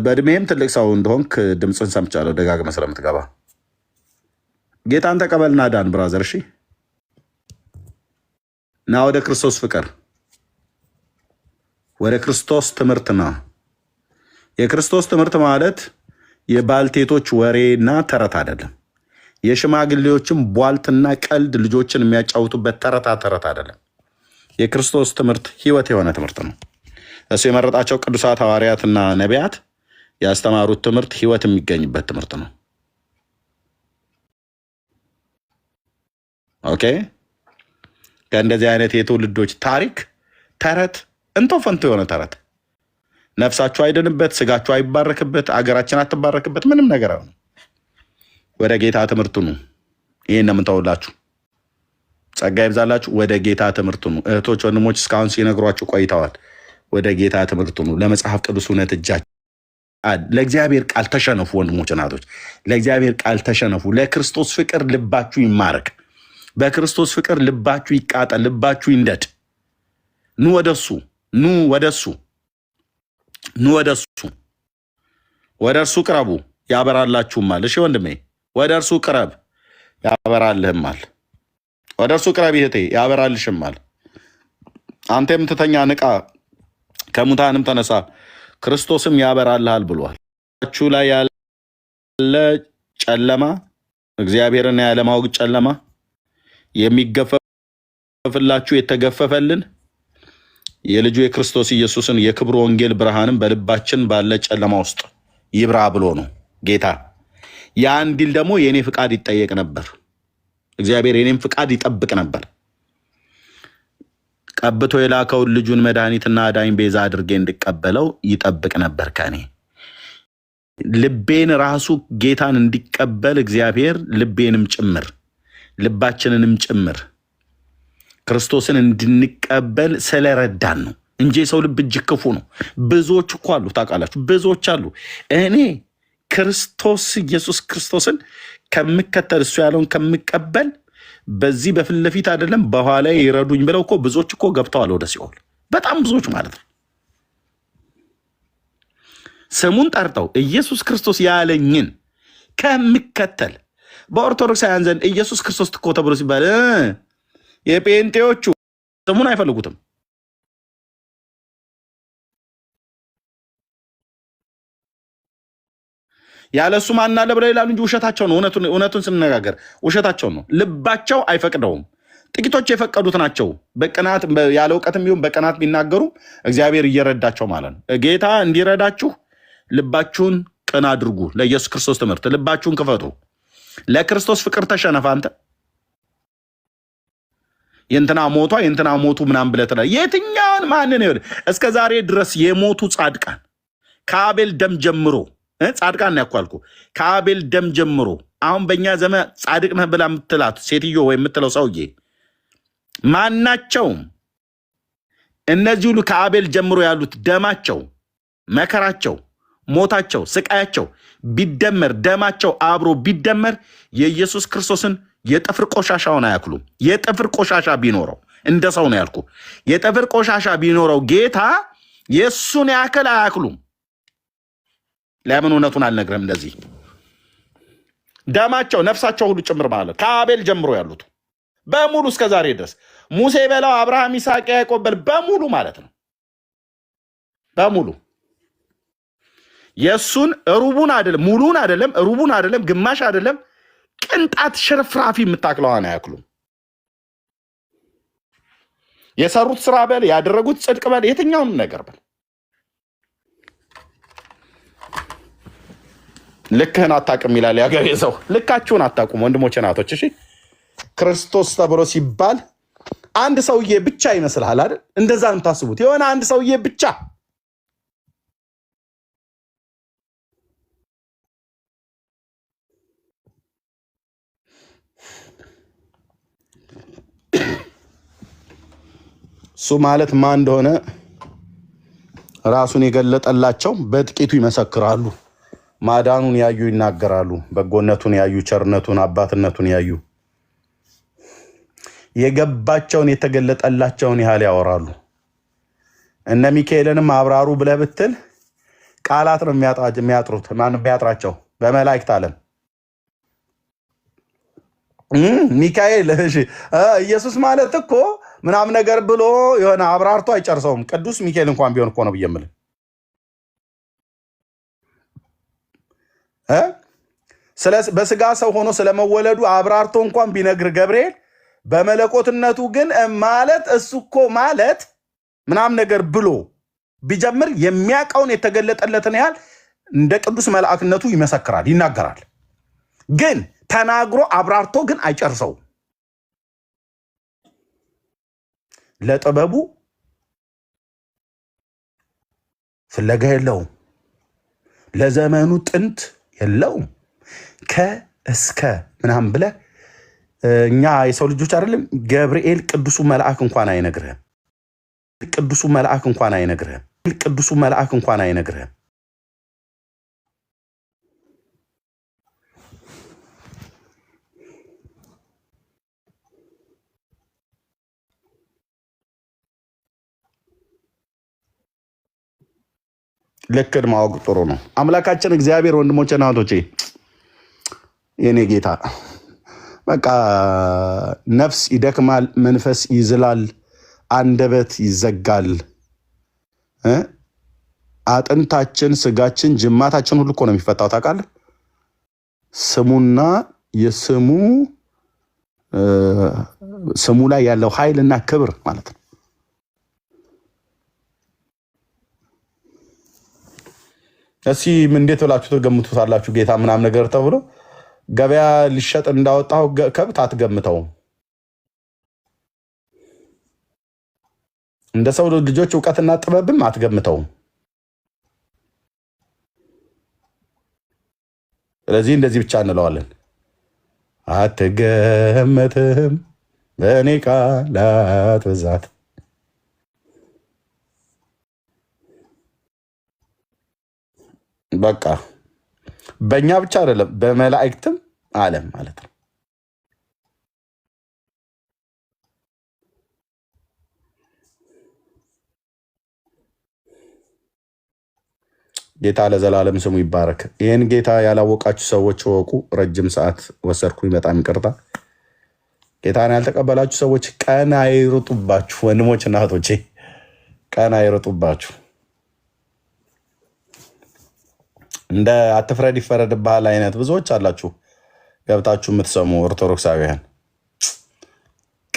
በእድሜም ትልቅ ሰው እንደሆንክ ድምፅን ሰምቻለሁ ደጋግመህ ስለምትገባ። ጌታን ተቀበልና ዳን ብራዘር። እሺ ና ወደ ክርስቶስ ፍቅር፣ ወደ ክርስቶስ ትምህርት ና። የክርስቶስ ትምህርት ማለት የባልቴቶች ወሬና ተረት አይደለም። የሽማግሌዎችም ቧልትና ቀልድ ልጆችን የሚያጫውቱበት ተረት አይደለም። የክርስቶስ ትምህርት ህይወት የሆነ ትምህርት ነው። እሱ የመረጣቸው ቅዱሳት ሐዋርያትና ነቢያት ያስተማሩት ትምህርት ህይወት የሚገኝበት ትምህርት ነው። ኦኬ። ከእንደዚህ አይነት የትውልዶች ታሪክ ተረት እንቶ ፈንቶ የሆነ ተረት ነፍሳችሁ አይድንበት፣ ስጋችሁ አይባረክበት፣ አገራችን አትባረክበት፣ ምንም ነገር ነው። ወደ ጌታ ትምህርቱ ነው። ይሄን ነው የምንተውላችሁ። ጸጋ ይብዛላችሁ። ወደ ጌታ ትምህርቱ ነው። እህቶች ወንድሞች እስካሁን ሲነግሯችሁ ቆይተዋል። ወደ ጌታ ትምህርቱ ነው። ለመጽሐፍ ቅዱስ እውነት እጃችሁ ለእግዚአብሔር ቃል ተሸነፉ። ወንድሞች እናቶች፣ ለእግዚአብሔር ቃል ተሸነፉ። ለክርስቶስ ፍቅር ልባችሁ ይማረክ። በክርስቶስ ፍቅር ልባችሁ ይቃጠል፣ ልባችሁ ይንደድ። ኑ ወደሱ፣ ኑ ወደሱ፣ ኑ ወደሱ። ወደ እርሱ ቅረቡ ያበራላችሁማል። እሺ ወንድሜ፣ ወደ እርሱ ቅረብ ያበራልህማል። ወደ እርሱ ቅረብ እህቴ ያበራልሽማል። አንተ የምትተኛ ንቃ፣ ከሙታንም ተነሳ፣ ክርስቶስም ያበራልሃል ብሏል። ችሁ ላይ ያለ ጨለማ፣ እግዚአብሔርን ያለማወቅ ጨለማ የሚገፈፍላችሁ የተገፈፈልን የልጁ የክርስቶስ ኢየሱስን የክብሩ ወንጌል ብርሃንም በልባችን ባለ ጨለማ ውስጥ ይብራ ብሎ ነው ጌታ። ያ እንዲል ደግሞ የኔ ፍቃድ ይጠየቅ ነበር። እግዚአብሔር የኔም ፍቃድ ይጠብቅ ነበር። ቀብቶ የላከውን ልጁን መድኃኒትና አዳኝ ቤዛ አድርጌ እንድቀበለው ይጠብቅ ነበር ከኔ። ልቤን ራሱ ጌታን እንዲቀበል እግዚአብሔር ልቤንም ጭምር ልባችንንም ጭምር ክርስቶስን እንድንቀበል ስለረዳን ነው እንጂ የሰው ልብ እጅግ ክፉ ነው። ብዙዎች እኮ አሉ፣ ታውቃላችሁ፣ ብዙዎች አሉ። እኔ ክርስቶስ ኢየሱስ ክርስቶስን ከምከተል እሱ ያለውን ከምቀበል በዚህ በፊት ለፊት አይደለም በኋላ ይረዱኝ ብለው እኮ ብዙዎች እኮ ገብተዋል ወደ ሲኦል። በጣም ብዙዎች ማለት ነው። ስሙን ጠርተው ኢየሱስ ክርስቶስ ያለኝን ከምከተል በኦርቶዶክሳውያን ዘንድ ኢየሱስ ክርስቶስ እኮ ተብሎ ሲባል የጴንጤዎቹ ስሙን አይፈልጉትም። ያለሱ ማን አለ ብለው ይላሉ እንጂ ውሸታቸው ነው። እውነቱን ስንነጋገር ውሸታቸው ነው። ልባቸው አይፈቅደውም። ጥቂቶች የፈቀዱት ናቸው። በቅናት ያለ እውቀትም ቢሆን በቅናት ቢናገሩ እግዚአብሔር እየረዳቸው ማለት ነው። ጌታ እንዲረዳችሁ ልባችሁን ቅን አድርጉ። ለኢየሱስ ክርስቶስ ትምህርት ልባችሁን ክፈቱ። ለክርስቶስ ፍቅር ተሸነፈ። አንተ የእንትና ሞቷ የእንትና ሞቱ ምናምን ብለህ ትላለህ። የትኛውን ማንን ይወድ እስከ ዛሬ ድረስ የሞቱ ጻድቃን ከአቤል ደም ጀምሮ ጻድቃን ነው ያኳልኩ። ከአቤል ደም ጀምሮ አሁን በእኛ ዘመን ጻድቅ ነህ ብላ የምትላት ሴትዮ ወይ የምትለው ሰውዬ ማናቸውም እነዚህ ሁሉ ከአቤል ጀምሮ ያሉት ደማቸው፣ መከራቸው፣ ሞታቸው፣ ስቃያቸው ቢደመር ደማቸው አብሮ ቢደመር የኢየሱስ ክርስቶስን የጥፍር ቆሻሻውን አያክሉም። የጥፍር ቆሻሻ ቢኖረው እንደ ሰው ነው ያልኩ። የጥፍር ቆሻሻ ቢኖረው ጌታ የሱን ያክል አያክሉም። ለምን እውነቱን አልነግረም? እንደዚህ ደማቸው ነፍሳቸው ሁሉ ጭምር ማለት ከአቤል ጀምሮ ያሉት በሙሉ እስከ ዛሬ ድረስ ሙሴ በለው አብርሃም፣ ይስሐቅ፣ ያዕቆብ በሙሉ ማለት ነው። በሙሉ የሱን ሩቡን አይደለም፣ ሙሉን አይደለም፣ ሩቡን አይደለም፣ ግማሽ አይደለም፣ ቅንጣት ሽርፍራፊ የምታክለዋን አያክሉም። የሰሩት ስራ በል ያደረጉት ጽድቅ በል የትኛውንም ነገር በል ልክህን አታውቅም ይላል ያገሬ ሰው። ልካችሁን አታውቁም ወንድሞቼ ናቶች። እሺ ክርስቶስ ተብሎ ሲባል አንድ ሰውዬ ብቻ ይመስልሃል አይደል? እንደዛ ነው የምታስቡት። የሆነ አንድ ሰውዬ ብቻ እሱ ማለት ማን እንደሆነ ራሱን የገለጠላቸው በጥቂቱ ይመሰክራሉ። ማዳኑን ያዩ ይናገራሉ። በጎነቱን ያዩ፣ ቸርነቱን፣ አባትነቱን ያዩ የገባቸውን የተገለጠላቸውን ያህል ያወራሉ። እነ ሚካኤልንም አብራሩ ብለህ ብትል ቃላት ነው የሚያጥሩት። ማን የሚያጥራቸው? በመላእክት ዓለም ሚካኤል ኢየሱስ ማለት እኮ ምናምን ነገር ብሎ የሆነ አብራርቶ አይጨርሰውም። ቅዱስ ሚካኤል እንኳን ቢሆን እኮ ነው ብዬ የምልህ በስጋ ሰው ሆኖ ስለመወለዱ አብራርቶ እንኳን ቢነግር ገብርኤል በመለኮትነቱ ግን ማለት እሱ እኮ ማለት ምናም ነገር ብሎ ቢጀምር የሚያውቀውን የተገለጠለትን ያህል እንደ ቅዱስ መልአክነቱ ይመሰክራል፣ ይናገራል። ግን ተናግሮ አብራርቶ ግን አይጨርሰው። ለጥበቡ ፍለጋ የለውም፣ ለዘመኑ ጥንት የለውም። ከእስከ ምናምን ብለህ እኛ የሰው ልጆች አይደለም። ገብርኤል ቅዱሱ መልአክ እንኳን አይነግርህም። ቅዱሱ መልአክ እንኳን አይነግርህም። ቅዱሱ መልአክ እንኳን አይነግርህም። ልክን ማወቅ ጥሩ ነው። አምላካችን እግዚአብሔር ወንድሞቼ እና እህቶቼ የኔ ጌታ በቃ ነፍስ ይደክማል፣ መንፈስ ይዝላል፣ አንደበት ይዘጋል፣ አጥንታችን፣ ስጋችን፣ ጅማታችን ሁሉ እኮ ነው የሚፈታው። ታውቃለህ? ስሙና ስሙ ላይ ያለው ኃይልና ክብር ማለት ነው። እስኪ እንዴት ብላችሁ ትገምቱታላችሁ? ጌታ ምናምን ነገር ተብሎ ገበያ ሊሸጥ እንዳወጣው ከብት አትገምተውም። እንደ ሰው ልጆች እውቀትና ጥበብም አትገምተውም። ስለዚህ እንደዚህ ብቻ እንለዋለን፣ አትገመትም በእኔ ቃላት ብዛት። በቃ በእኛ ብቻ አይደለም በመላእክትም ዓለም ማለት ነው። ጌታ ለዘላለም ስሙ ይባረክ። ይህን ጌታ ያላወቃችሁ ሰዎች ወቁ። ረጅም ሰዓት ወሰድኩኝ፣ በጣም ይቅርታ። ጌታን ያልተቀበላችሁ ሰዎች ቀን አይሩጡባችሁ፣ ወንድሞች እና እህቶቼ ቀን አይሩጡባችሁ። እንደ አትፍረድ ይፈረድብሃል አይነት ብዙዎች አላችሁ ገብታችሁ የምትሰሙ ኦርቶዶክሳውያን።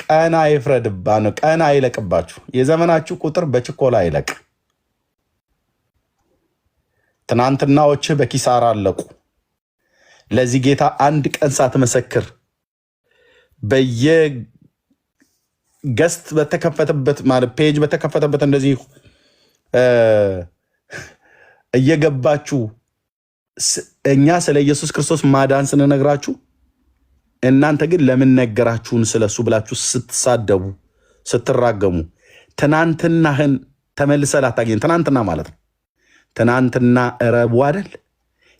ቀን አይፍረድባ ነው፣ ቀን አይለቅባችሁ። የዘመናችሁ ቁጥር በችኮላ አይለቅ። ትናንትናዎችህ በኪሳራ አለቁ። ለዚህ ጌታ አንድ ቀን ሳትመሰክር በየገስት በተከፈተበት ማለት ፔጅ በተከፈተበት እንደዚህ እየገባችሁ እኛ ስለ ኢየሱስ ክርስቶስ ማዳን ስንነግራችሁ እናንተ ግን ለምን ነገራችሁን ስለሱ ብላችሁ ስትሳደቡ ስትራገሙ ትናንትናህን ተመልሰህ ላታገኝ። ትናንትና ማለት ነው ትናንትና ረቡ አይደል?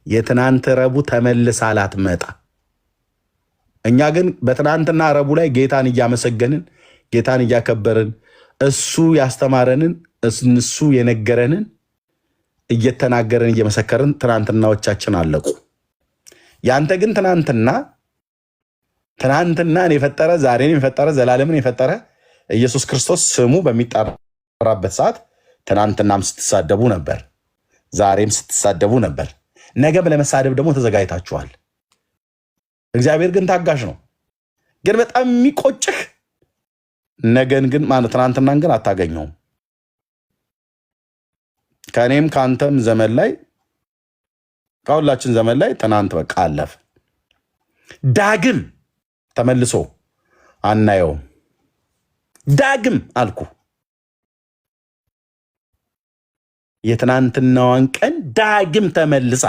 የትናንት ረቡ ተመልሳ ላትመጣ። እኛ ግን በትናንትና ረቡ ላይ ጌታን እያመሰገንን ጌታን እያከበርን እሱ ያስተማረንን እሱ የነገረንን እየተናገረን እየመሰከርን ትናንትናዎቻችን አለቁ። ያንተ ግን ትናንትናን የፈጠረ ዛሬን የፈጠረ ዘላለምን የፈጠረ ኢየሱስ ክርስቶስ ስሙ በሚጠራበት ሰዓት ትናንትናም ስትሳደቡ ነበር፣ ዛሬም ስትሳደቡ ነበር። ነገም ለመሳደብ ደግሞ ተዘጋጅታችኋል። እግዚአብሔር ግን ታጋሽ ነው። ግን በጣም የሚቆጭህ ነገን ግን ትናንትናን ግን አታገኘውም። ከእኔም ከአንተም ዘመን ላይ ከሁላችን ዘመን ላይ ትናንት በቃ አለፈ። ዳግም ተመልሶ አናየውም። ዳግም አልኩ የትናንትናዋን ቀን ዳግም ተመልሳ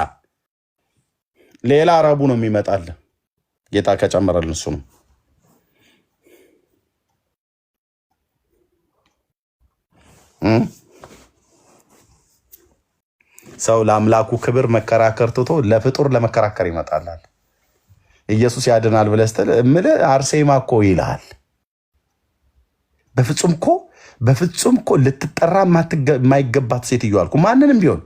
ሌላ ረቡ ነው የሚመጣል። ጌታ ከጨመረልን እሱ ነው። ሰው ለአምላኩ ክብር መከራከር ትቶ ለፍጡር ለመከራከር ይመጣላል። ኢየሱስ ያድናል ብለህ ስትል እምልህ አርሴማ እኮ ይልሃል። በፍጹም እኮ ልትጠራ የማይገባት ሴትዮ አልኩ። ማንንም ቢሆን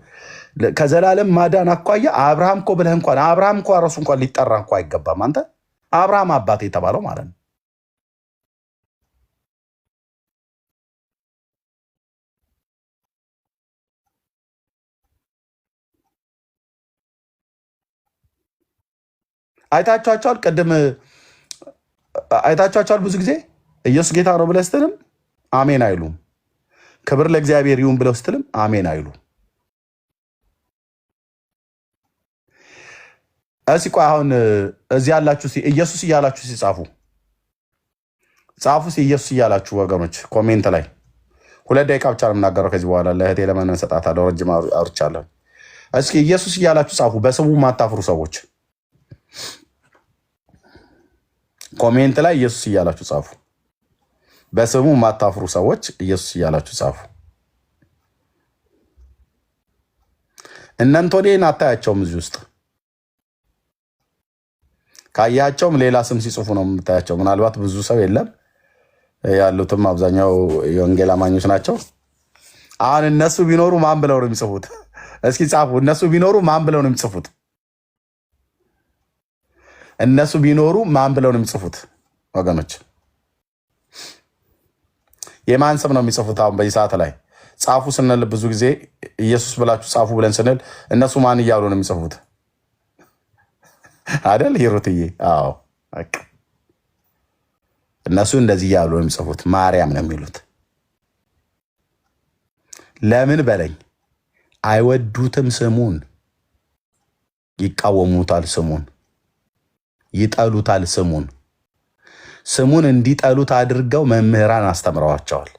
ከዘላለም ማዳን አኳያ አብርሃም እኮ ብለህ እንኳን አብርሃም እኮ ራሱ እንኳን ሊጠራ እንኳ አይገባም። አንተ አብርሃም አባት የተባለው ማለት ነው። አይታችኋቸዋል። ቅድም አይታችኋቸዋል። ብዙ ጊዜ ኢየሱስ ጌታ ነው ብለህ ስትልም አሜን አይሉም። ክብር ለእግዚአብሔር ይሁን ብለው ስትልም አሜን አይሉም። እስኪ ቆይ አሁን እዚህ ያላችሁ ኢየሱስ እያላችሁ ሲጻፉ ጻፉ። ኢየሱስ እያላችሁ ወገኖች ኮሜንት ላይ 2 ደቂቃ ብቻ ነው የምናገረው። ከዚህ በኋላ ለእህቴ ለማን ሰጣታለሁ? ረጅም አውርቻለሁ። እስኪ ኢየሱስ እያላችሁ ጻፉ። በስሙ ማታፍሩ ሰዎች ኮሜንት ላይ ኢየሱስ እያላችሁ ጻፉ። በስሙ ማታፍሩ ሰዎች ኢየሱስ እያላችሁ ጻፉ። እነንቶኔን አታያቸውም። እዚህ ውስጥ ካያቸውም ሌላ ስም ሲጽፉ ነው የምታያቸው። ምናልባት ብዙ ሰው የለም፣ ያሉትም አብዛኛው የወንጌል አማኞች ናቸው። አሁን እነሱ ቢኖሩ ማን ብለው ነው የሚጽፉት? እስኪ ጻፉ። እነሱ ቢኖሩ ማን ብለው ነው የሚጽፉት? እነሱ ቢኖሩ ማን ብለው ነው የሚጽፉት? ወገኖች የማን ስም ነው የሚጽፉት? አሁን በዚህ ሰዓት ላይ ጻፉ ስንል ብዙ ጊዜ ኢየሱስ ብላችሁ ጻፉ ብለን ስንል እነሱ ማን እያሉ ነው የሚጽፉት? አይደል ሂሩትዬ? አዎ በቃ እነሱ እንደዚህ እያሉ ነው የሚጽፉት። ማርያም ነው የሚሉት። ለምን በለኝ። አይወዱትም ስሙን፣ ይቃወሙታል ስሙን፣ ይጠሉታል ስሙን። ስሙን እንዲጠሉት አድርገው መምህራን አስተምረዋቸዋል።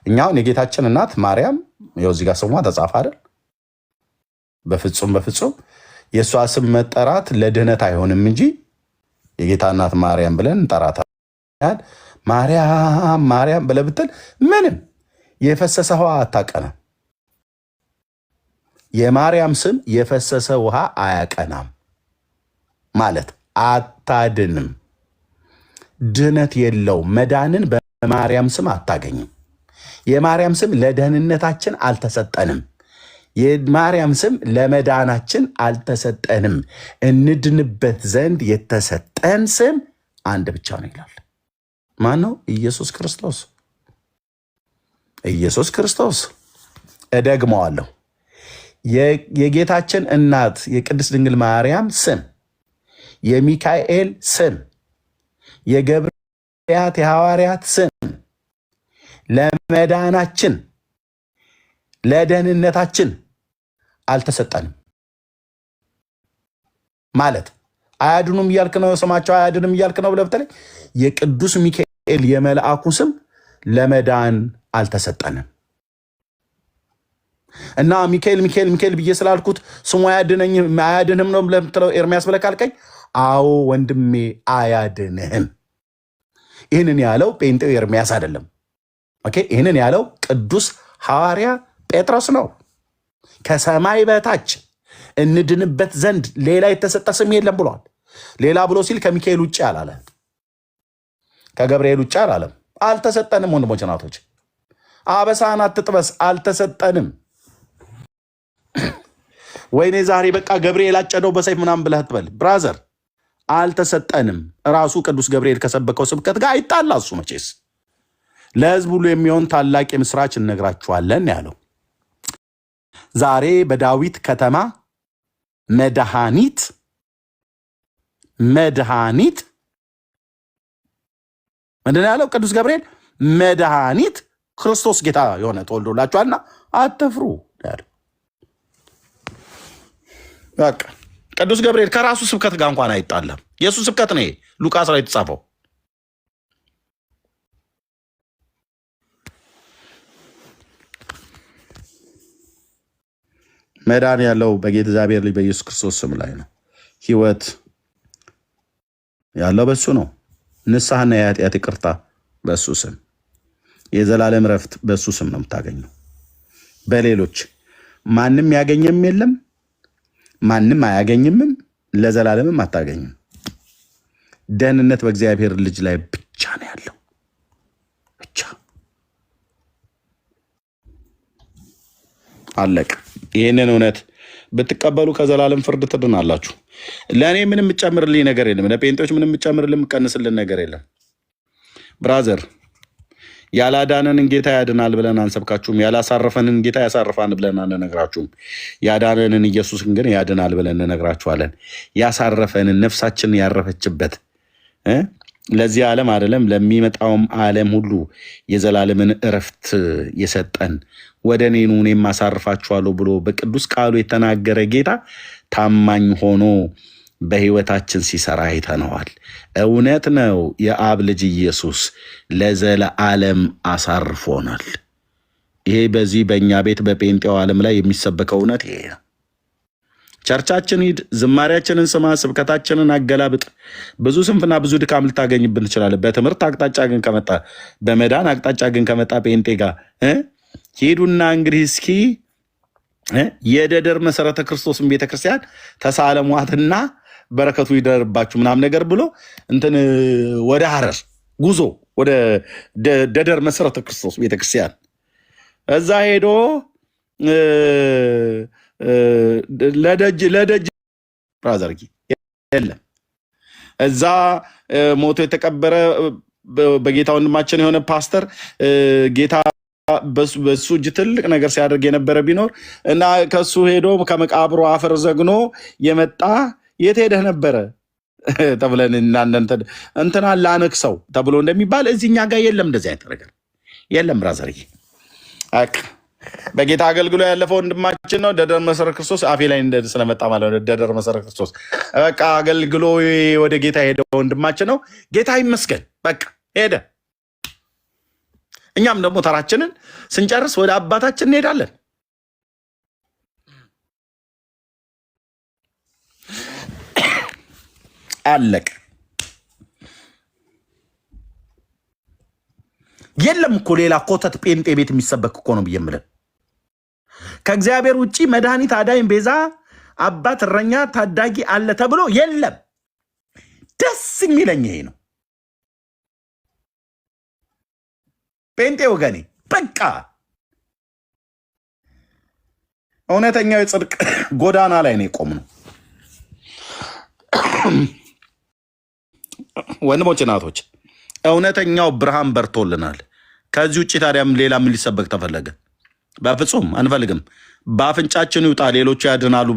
እኛውን የጌታችን እናት ማርያም ይኸው እዚህ ጋር ስሟ ተጻፈ አይደል? በፍጹም በፍጹም የእሷ ስም መጠራት ለድህነት አይሆንም እንጂ የጌታ እናት ማርያም ብለን እንጠራታለን። ማርያም ማርያም ብለህ ብትል ምንም የፈሰሰ ውሃ አታቀናም። የማርያም ስም የፈሰሰ ውሃ አያቀናም ማለት አታድንም። ድህነት የለው። መዳንን በማርያም ስም አታገኝም። የማርያም ስም ለደህንነታችን አልተሰጠንም። የማርያም ስም ለመዳናችን አልተሰጠንም። እንድንበት ዘንድ የተሰጠን ስም አንድ ብቻ ነው ይላል። ማን ነው? ኢየሱስ ክርስቶስ። ኢየሱስ ክርስቶስ። እደግመዋለሁ። የጌታችን እናት የቅድስት ድንግል ማርያም ስም፣ የሚካኤል ስም፣ የገብርያት የሐዋርያት ስም ለመዳናችን ለደህንነታችን አልተሰጠንም ማለት አያድኑም እያልክ ነው። ስማቸው አያድንም እያልክ ነው ብለህ በተለይ የቅዱስ ሚካኤል የመልአኩ ስም ለመዳን አልተሰጠንም እና ሚካኤል ሚካኤል ሚካኤል ብዬ ስላልኩት ስሙ አያድንም ነው ብለህ የምትለው ኤርሚያስ ብለህ ካልከኝ፣ አዎ ወንድሜ አያድንህም። ይህንን ያለው ጴንጤው ኤርሚያስ አይደለም። ኦኬ፣ ይህንን ያለው ቅዱስ ሐዋርያ ጴጥሮስ ነው። ከሰማይ በታች እንድንበት ዘንድ ሌላ የተሰጠ ስም የለም ብሏል። ሌላ ብሎ ሲል ከሚካኤል ውጭ አላለ፣ ከገብርኤል ውጭ አላለም። አልተሰጠንም። ወንድሞች ናቶች፣ አበሳን አትጥበስ፣ አልተሰጠንም። ወይኔ ዛሬ በቃ ገብርኤል አጨደው በሰይፍ ምናምን ብለህ ትበል ብራዘር፣ አልተሰጠንም። ራሱ ቅዱስ ገብርኤል ከሰበከው ስብከት ጋር አይጣላ። እሱ መቼስ ለሕዝብ ሁሉ የሚሆን ታላቅ የምስራች እነግራችኋለን ያለው። ዛሬ በዳዊት ከተማ መድኃኒት ምንድን ነው ያለው ቅዱስ ገብርኤል? መድኃኒት ክርስቶስ ጌታ የሆነ ተወልዶላችኋልና አትፍሩ ያለው። በቃ ቅዱስ ገብርኤል ከራሱ ስብከት ጋር እንኳን አይጣለም። የእሱ ስብከት ነው ሉቃስ ላይ የተጻፈው። መዳን ያለው በጌታ እግዚአብሔር ልጅ በኢየሱስ ክርስቶስ ስም ላይ ነው። ሕይወት ያለው በሱ ነው። ንስሐና የኃጢአት ይቅርታ በሱ ስም፣ የዘላለም ረፍት በሱ ስም ነው የምታገኘው። በሌሎች ማንም ያገኘም የለም፣ ማንም አያገኝምም፣ ለዘላለምም አታገኝም። ደህንነት በእግዚአብሔር ልጅ ላይ ብቻ ነው ያለው። ብቻ አለቀ። ይህንን እውነት ብትቀበሉ ከዘላለም ፍርድ ትድናላችሁ። ለእኔ ምንም የምጨምርልኝ ነገር የለም። ለጴንጤዎች ምንም የምጨምርልኝ የምቀንስልን ነገር የለም። ብራዘር ያላዳነንን ጌታ ያድናል ብለን አንሰብካችሁም። ያላሳረፈንን ጌታ ያሳርፋን ብለን አንነግራችሁም። ያዳነንን ኢየሱስን ግን ያድናል ብለን እንነግራችኋለን። ያሳረፈንን ነፍሳችንን ያረፈችበት ለዚህ ዓለም አይደለም ለሚመጣውም ዓለም ሁሉ የዘላለምን እረፍት የሰጠን ወደ እኔ ኑ እኔም አሳርፋችኋለሁ ብሎ በቅዱስ ቃሉ የተናገረ ጌታ ታማኝ ሆኖ በሕይወታችን ሲሰራ አይተነዋል። እውነት ነው። የአብ ልጅ ኢየሱስ ለዘለዓለም አሳርፎናል። ይሄ በዚህ በእኛ ቤት በጴንጤው ዓለም ላይ የሚሰበከው እውነት ይሄ ነው። ቸርቻችን ሂድ፣ ዝማሪያችንን ስማ፣ ስብከታችንን አገላብጥ። ብዙ ስንፍና ብዙ ድካም ልታገኝብን ትችላለህ። በትምህርት አቅጣጫ ግን ከመጣ በመዳን አቅጣጫ ግን ከመጣ ጴንጤ ጋር ሂዱና እንግዲህ እስኪ የደደር መሰረተ ክርስቶስን ቤተክርስቲያን ተሳለሟትና በረከቱ ይደርባችሁ ምናምን ነገር ብሎ እንትን ወደ ሐረር ጉዞ ወደ ደደር መሰረተ ክርስቶስ ቤተክርስቲያን እዛ ሄዶ ለደጅ ብራዘርጊ የለም እዛ ሞቶ የተቀበረ በጌታ ወንድማችን የሆነ ፓስተር ጌታ በሱ እጅ ትልቅ ነገር ሲያደርግ የነበረ ቢኖር እና ከሱ ሄዶ ከመቃብሩ አፈር ዘግኖ የመጣ የት ሄደህ ነበረ ተብለን እንትና ላነክሰው ተብሎ እንደሚባል እዚህኛ ጋር የለም። እንደዚህ አይነት ነገር የለም ብራዘርዬ። በጌታ አገልግሎ ያለፈው ወንድማችን ነው። ደደር መሰረተ ክርስቶስ አፌ ላይ ስለመጣ ማለት ነው። ደደር መሰረተ ክርስቶስ በቃ አገልግሎ ወደ ጌታ ሄደው ወንድማችን ነው። ጌታ ይመስገን በቃ ሄደ። እኛም ደግሞ ተራችንን ስንጨርስ ወደ አባታችን እንሄዳለን። አለቅ የለም እኮ ሌላ ኮተት ጴንጤ ቤት የሚሰበክ እኮ ነው ብዬ የምልህ። ከእግዚአብሔር ውጪ መድኃኒት፣ አዳኝ፣ ቤዛ፣ አባት፣ እረኛ፣ ታዳጊ አለ ተብሎ የለም። ደስ የሚለኝ ይሄ ነው። ጴንጤ ወገኔ በቃ እውነተኛው የጽድቅ ጎዳና ላይ ነው የቆምነው። ወንድሞች እናቶች፣ እውነተኛው ብርሃን በርቶልናል። ከዚህ ውጭ ታዲያም ሌላ ምን ሊሰበክ ተፈለገ? በፍጹም አንፈልግም። በአፍንጫችን ይውጣ ሌሎቹ ያድናሉ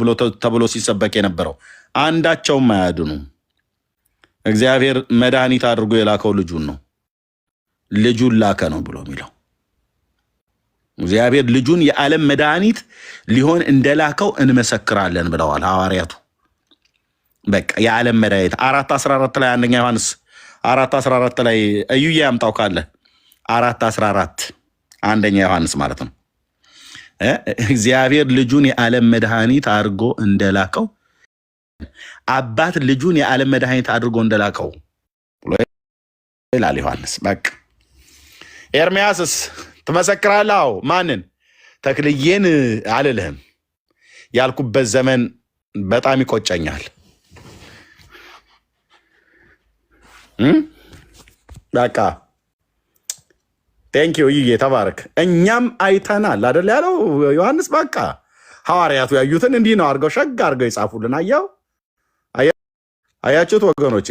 ተብሎ ሲሰበክ የነበረው አንዳቸውም አያድኑ። እግዚአብሔር መድኃኒት አድርጎ የላከው ልጁን ነው። ልጁን ላከ ነው ብሎ የሚለው እግዚአብሔር ልጁን የዓለም መድኃኒት ሊሆን እንደላከው እንመሰክራለን ብለዋል ሐዋርያቱ። በቃ የዓለም መድኃኒት 4:14 ላይ አንደኛ ዮሐንስ 4:14 ላይ እዩዬ ያምጣው ካለ 4:14 አንደኛ ዮሐንስ ማለት ነው። እግዚአብሔር ልጁን የዓለም መድኃኒት አድርጎ እንደላከው አባት ልጁን የዓለም መድኃኒት አድርጎ እንደላከው ይላል ዮሐንስ። በቃ ኤርምያስስ ትመሰክራለህ? ማንን? ተክልዬን አልልህም ያልኩበት ዘመን በጣም ይቆጨኛል። በቃ ቴንኪዩ ይዬ ተባረክ። እኛም አይተናል አይደል ያለው ዮሐንስ። በቃ ሐዋርያቱ ያዩትን እንዲህ ነው አድርገው ሸጋ አድርገው ይጻፉልን። አያችሁት ወገኖቼ?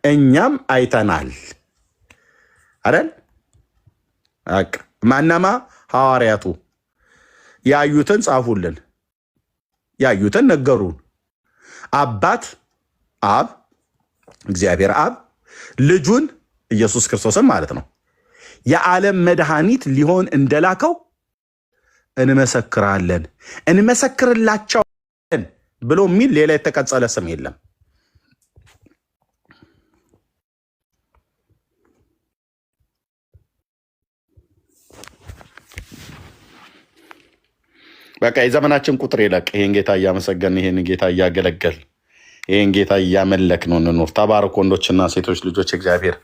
እኛም አይተናል አይደል? ማናማ ሐዋርያቱ ያዩትን ጻፉልን፣ ያዩትን ነገሩን። አባት አብ እግዚአብሔር አብ ልጁን ኢየሱስ ክርስቶስን ማለት ነው የዓለም መድኃኒት ሊሆን እንደላከው እንመሰክራለን፣ እንመሰክርላቸዋለን ብሎ የሚል ሌላ የተቀጸለ ስም የለም። በቃ የዘመናችን ቁጥር ይለቅ። ይሄን ጌታ እያመሰገን፣ ይሄን ጌታ እያገለገል፣ ይሄን ጌታ እያመለክ ነው እንኖር። ተባረኩ ወንዶችና ሴቶች ልጆች፣ እግዚአብሔር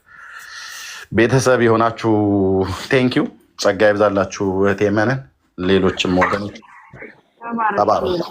ቤተሰብ የሆናችሁ ቴንኪው። ጸጋ ይብዛላችሁ እህቴ መነን፣ ሌሎችም ወገኖች ተባረኩ።